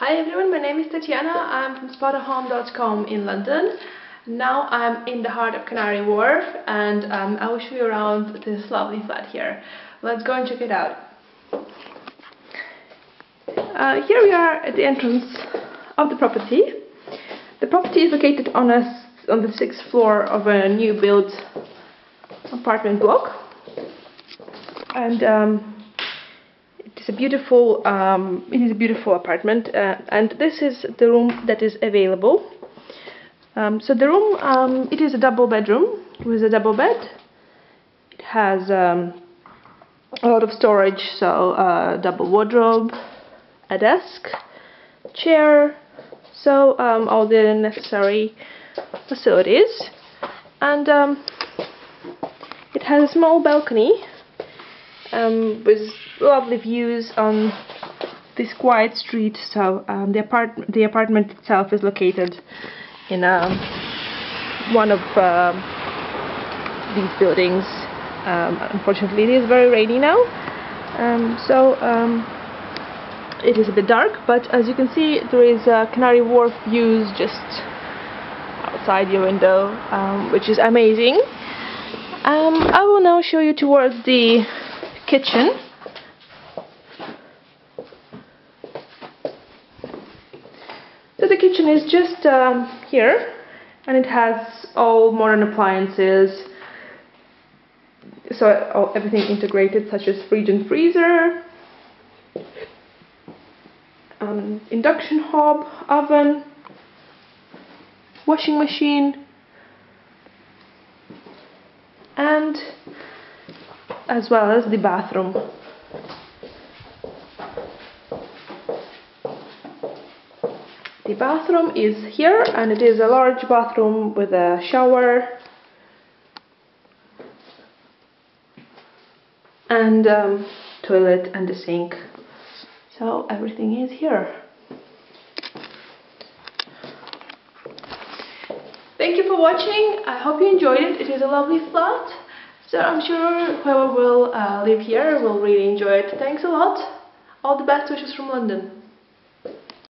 Hi everyone, my name is Tatiana. I'm from Spotahome.com in London. Now I'm in the heart of Canary Wharf and I will show you around this lovely flat here. Let's go and check it out. Here we are at the entrance of the property. The property is located on the 6th floor of a new built apartment block, and it is a beautiful apartment, and this is the room that is available. So the room, it is a double bedroom with a double bed. It has a lot of storage, so a double wardrobe, a desk, chair, so all the necessary facilities, and it has a small balcony with lovely views on this quiet street. So the apartment itself is located in one of these buildings. Unfortunately, it is very rainy now, so it is a bit dark, but as you can see, there is Canary Wharf views just outside your window, which is amazing. I will now show you towards the kitchen. So the kitchen is just here, and it has all modern appliances, so everything integrated, such as fridge and freezer, induction hob, oven, washing machine, and as well as the bathroom. The bathroom is here, and it is a large bathroom with a shower and toilet and a sink. So everything is here. Thank you for watching. I hope you enjoyed it. It is a lovely flat, so I'm sure whoever will live here will really enjoy it. Thanks a lot. All the best wishes from London.